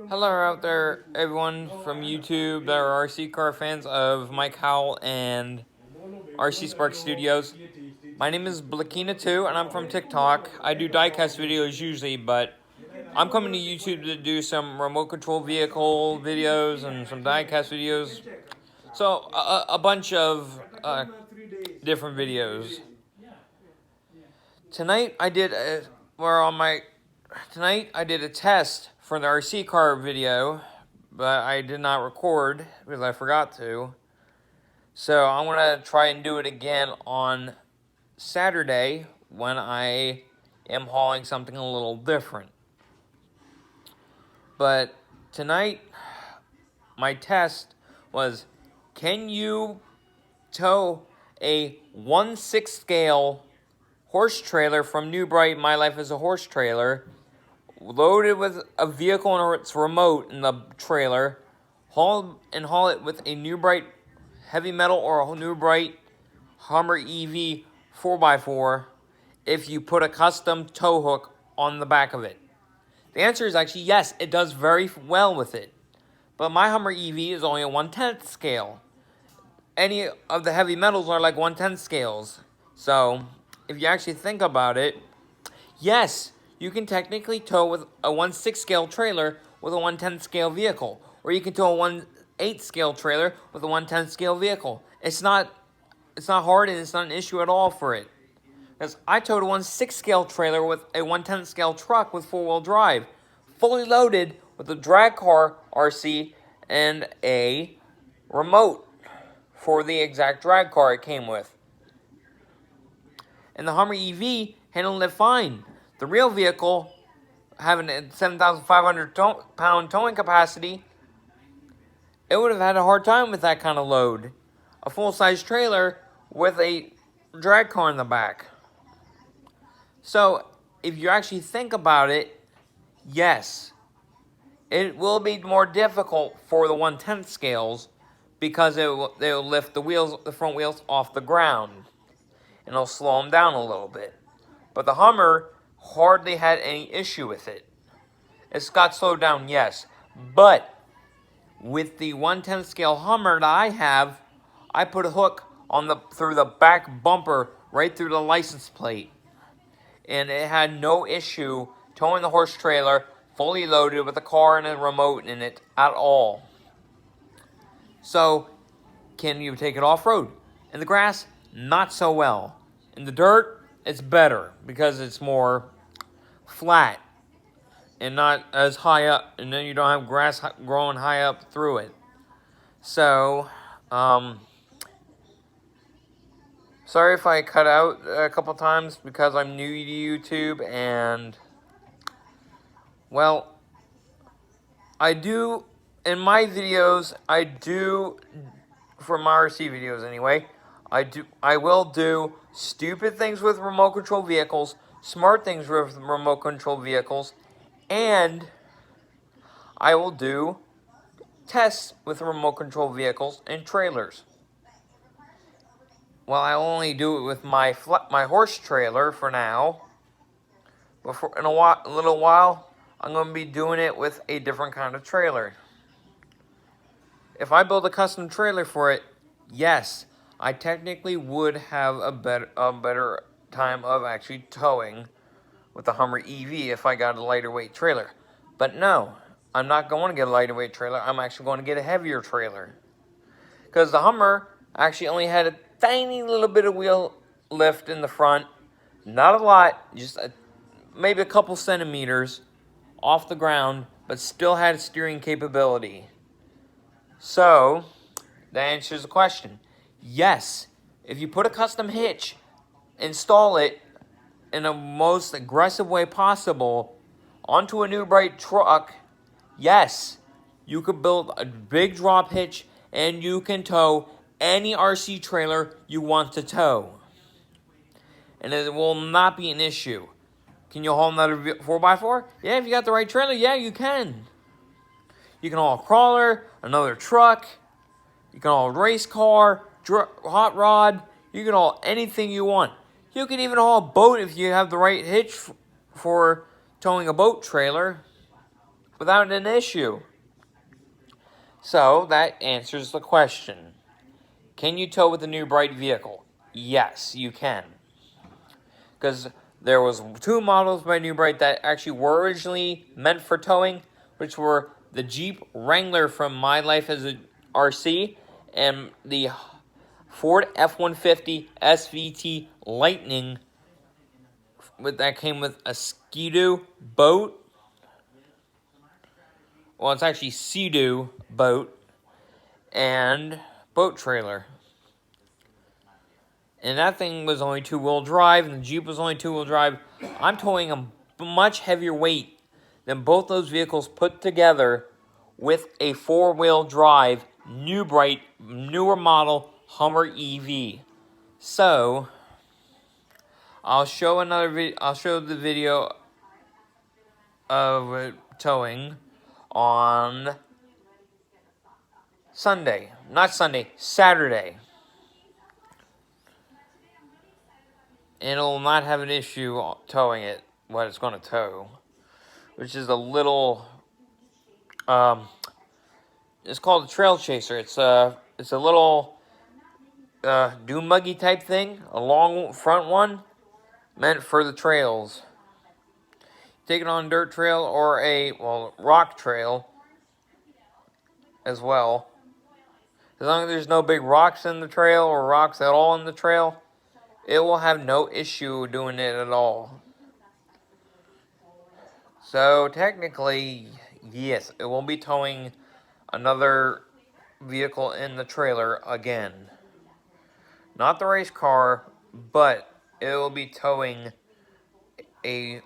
Hello out there, everyone from YouTube that are RC car fans of Mike Howell and RC Spark Studios. My name is Blakina too, and I'm from TikTok. I do diecast videos usually, but I'm coming to YouTube to do some remote control vehicle videos and some diecast videos. So a bunch of different videos. Tonight I did Tonight I did a test for the RC car video, but I did not record because I forgot to. So I'm going to try and do it again on Saturday when I am hauling something a little different. But tonight, my test was, can you tow a 1/6 scale horse trailer from New Bright, My Life as a Horse Trailer, loaded with a vehicle and its remote in the trailer, haul it with a New Bright heavy metal or a New Bright Hummer EV 4x4 if you put a custom tow hook on the back of it? The answer is actually yes, it does very well with it. But my Hummer EV is only a 1/10 scale. Any of the heavy metals are like 1/10 scales. So, if you actually think about it, yes, you can technically tow with a 1/6 scale trailer with a 1/10 scale vehicle. Or you can tow a 1/8 scale trailer with a 1/10 scale vehicle. It's not hard, and it's not an issue at all for it. Because I towed a 1/6 scale trailer with a 1/10 scale truck with 4-wheel drive, fully loaded with a drag car RC and a remote for the exact drag car it came with. And the Hummer EV handled it fine. The real vehicle, having a 7,500 pound towing capacity, it would have had a hard time with that kind of load. A full-size trailer with a drag car in the back. So, if you actually think about it, yes, it will be more difficult for the 1/10 scales because they'll lift the front wheels off the ground, and it'll slow them down a little bit. But the Hummer hardly had any issue with it. It's got slowed down, yes, but with the 1/10 scale Hummer that I have, I put a hook through the back bumper right through the license plate, and it had no issue towing the horse trailer fully loaded with a car and a remote in it at all. So, can you take it off-road? In the grass, not so well. In the dirt, it's better because it's more flat and not as high up, and then you don't have grass growing high up through it. So, sorry if I cut out a couple times because I'm new to YouTube, and, well, in my videos, for my RC videos anyway, I will do stupid things with remote control vehicles, smart things with remote control vehicles, and I will do tests with remote control vehicles and trailers. Well, I only do it with my horse trailer for now. But in a little while, I'm going to be doing it with a different kind of trailer. If I build a custom trailer for it, yes, I technically would have a better time of actually towing with the Hummer EV if I got a lighter weight trailer. But no, I'm not going to get a lighter weight trailer. I'm actually going to get a heavier trailer. Because the Hummer actually only had a tiny little bit of wheel lift in the front. Not a lot, just maybe a couple centimeters off the ground, but still had steering capability. So, that answers the question. Yes, if you put a custom hitch, install it in the most aggressive way possible onto a New Bright truck, yes, you could build a big drop hitch and you can tow any RC trailer you want to tow. And it will not be an issue. Can you haul another 4x4? Yeah, if you got the right trailer, yeah, you can. You can haul a crawler, another truck, you can haul a race car, hot rod, you can haul anything you want. You can even haul a boat if you have the right hitch for towing a boat trailer. without an issue. So that answers the question. Can you tow with a new Bright vehicle? Yes, you can. Because there was 2 models by New Bright that actually were originally meant for towing, which were the Jeep Wrangler from My Life as a RC and the Ford F-150 SVT Lightning that came with a Ski-Doo boat. Well, it's actually Sea-Doo boat and boat trailer. And that thing was only 2-wheel drive, and the Jeep was only 2-wheel drive. I'm towing a much heavier weight than both those vehicles put together with a 4-wheel drive, new bright, newer model Hummer EV. So, I'll show the video of it towing on Sunday. Not Sunday, Saturday. And it'll not have an issue towing it, what it's going to tow. Which is a little, it's called a trail chaser. It's a little dune buggy type thing, a long front one, meant for the trails. Take it on a dirt trail or a, rock trail as well. As long as there's no big rocks in the trail or rocks at all in the trail, it will have no issue doing it at all. So technically, yes, it will be towing another vehicle in the trailer again. Not the race car, but it will be towing a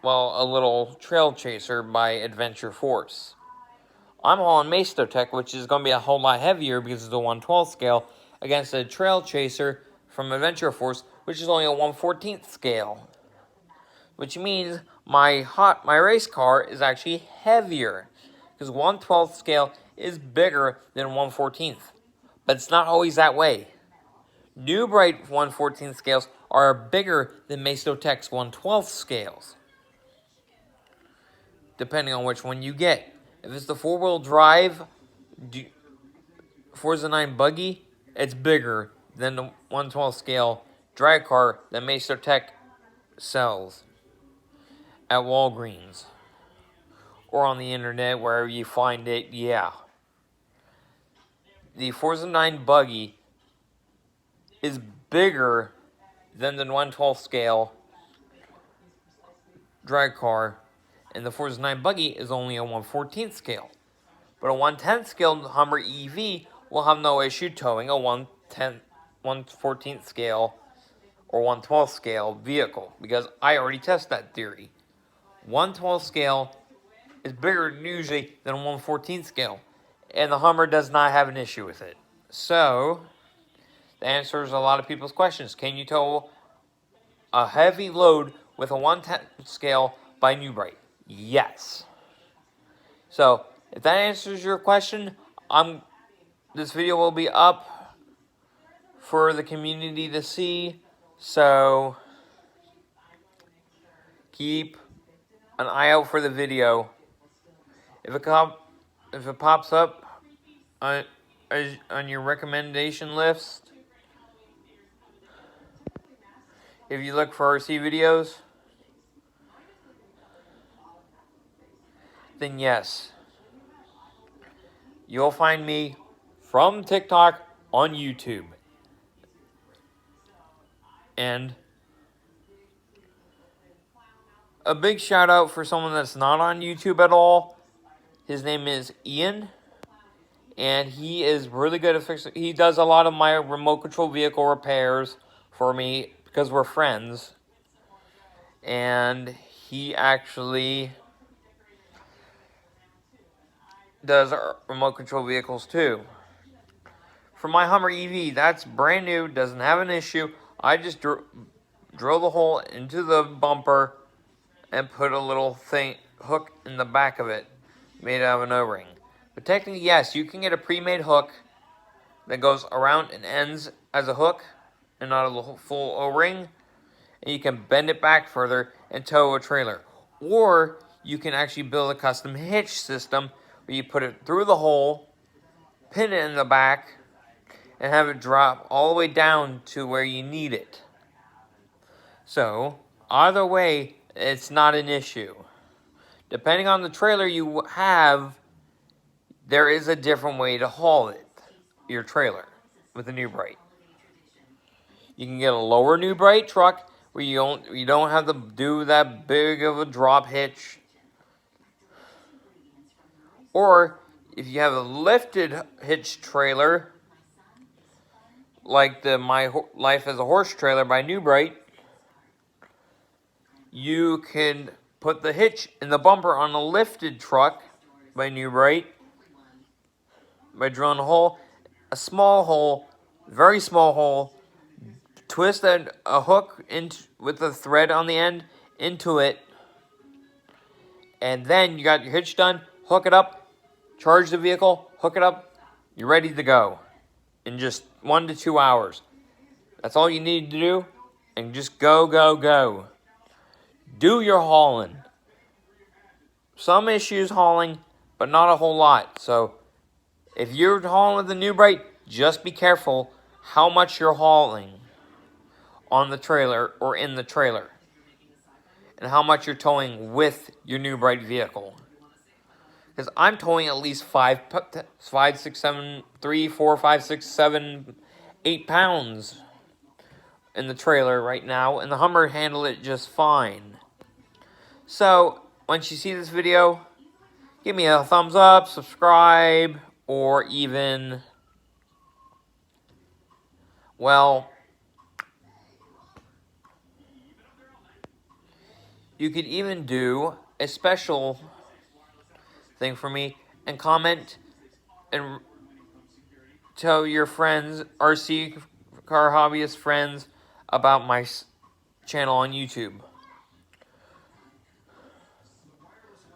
little trail chaser by Adventure Force. I'm hauling Mastotech, which is going to be a whole lot heavier because it's a 1/12 scale, against a trail chaser from Adventure Force, which is only a 1/14 scale. Which means my race car is actually heavier, because 1/12 scale is bigger than 1/14. But it's not always that way. New Bright 1/14 scales are bigger than Mastotech's 1/12 scales, depending on which one you get. If it's the 4-wheel drive Forza 9 buggy, it's bigger than the 1/12 scale drag car that Mastotech sells at Walgreens or on the internet, wherever you find it. Yeah, the Forza 9 buggy is bigger than the 1/12 scale drag car, and the Forza 9 buggy is only a 1/14 scale. But a 1/10 scale Hummer EV will have no issue towing a 1/14 scale or 1/12 scale vehicle, because I already tested that theory. 1/12 scale is bigger usually than 1/14 scale, and the Hummer does not have an issue with it. So, that answers a lot of people's questions. Can you tow a heavy load with a 1/10 scale by New Bright? Yes. So, if that answers your question, this video will be up for the community to see. So, keep an eye out for the video. If it pops up on your recommendation list, if you look for RC videos, then yes, you'll find me from TikTok on YouTube. And a big shout out for someone that's not on YouTube at all. His name is Ian, and he is really good at fixing. He does a lot of my remote control vehicle repairs for me because we're friends. And he actually does remote control vehicles too. For my Hummer EV, that's brand new, doesn't have an issue. I just drill the hole into the bumper and put a little hook in the back of it, made out of an O-ring. But technically, yes, you can get a pre-made hook that goes around and ends as a hook and not a full O-ring, and you can bend it back further and tow a trailer. Or you can actually build a custom hitch system where you put it through the hole, pin it in the back, and have it drop all the way down to where you need it. So, either way, it's not an issue. Depending on the trailer you have, there is a different way to haul it, your trailer, with a New Bright. You can get a lower New Bright truck where you don't have to do that big of a drop hitch. Or if you have a lifted hitch trailer, like the My Life as a Horse trailer by New Bright, you can put the hitch in the bumper on a lifted truck by New Bright by drilling a small hole, very small hole, twist a hook with a thread on the end into it, and then you got your hitch done, hook it up, charge the vehicle, hook it up, you're ready to go in just 1 to 2 hours. That's all you need to do, and just go, go, go. Do your hauling. Some issues hauling, but not a whole lot. So if you're hauling with the New Bright, just be careful how much you're hauling on the trailer or in the trailer, and how much you're towing with your New Bright vehicle. Because I'm towing at least 5, 6, 7, 3, 4, 5, 6, 7, 8 pounds in the trailer right now, and the Hummer handled it just fine. So, once you see this video, give me a thumbs up, subscribe, or even, well, you could even do a special thing for me and comment and tell your friends, RC Car Hobbyist friends, about my channel on YouTube.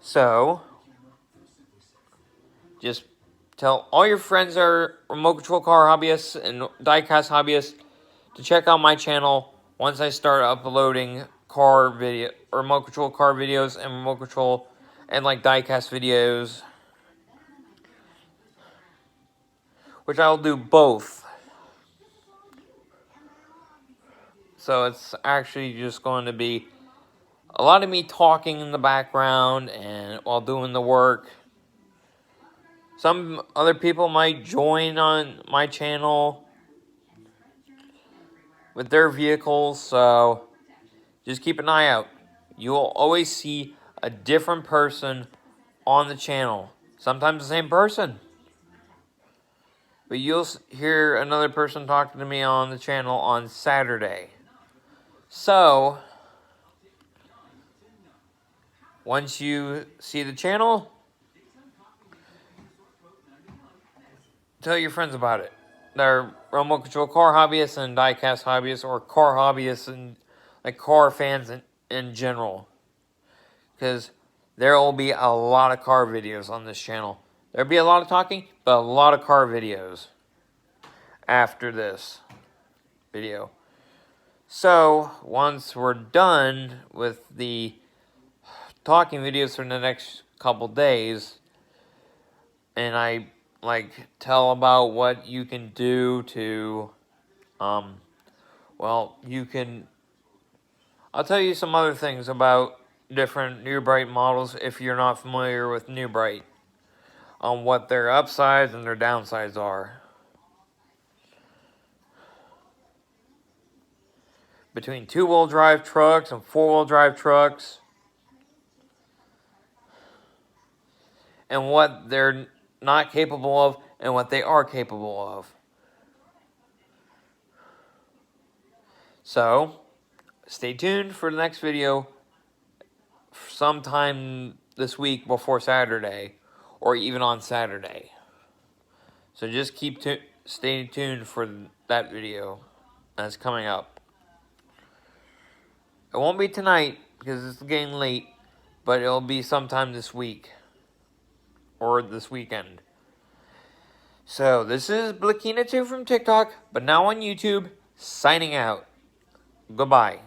So, just tell all your friends that are remote control car hobbyists and diecast hobbyists to check out my channel once I start uploading remote control car videos and remote control and like diecast videos, which I'll do both. So it's actually just going to be a lot of me talking in the background and while doing the work. Some other people might join on my channel with their vehicles, so just keep an eye out. You will always see a different person on the channel. Sometimes the same person. But you'll hear another person talking to me on the channel on Saturday. So, once you see the channel, tell your friends about it. They're remote control car hobbyists and diecast hobbyists, or car hobbyists and like car fans in general. Because there will be a lot of car videos on this channel. There'll be a lot of talking, but a lot of car videos after this video. So, once we're done with the talking videos for the next couple days, and I tell about what you can do to, well, I'll tell you some other things about different New Bright models if you're not familiar with New Bright, on what their upsides and their downsides are. Between 2-wheel drive trucks and 4-wheel drive trucks, and what they're not capable of and what they are capable of. So, stay tuned for the next video sometime this week before Saturday, or even on Saturday. So just stay tuned for that video that's coming up. It won't be tonight because it's getting late, but it'll be sometime this week or this weekend. So this is Blakina 2 from TikTok, but now on YouTube, signing out. Goodbye.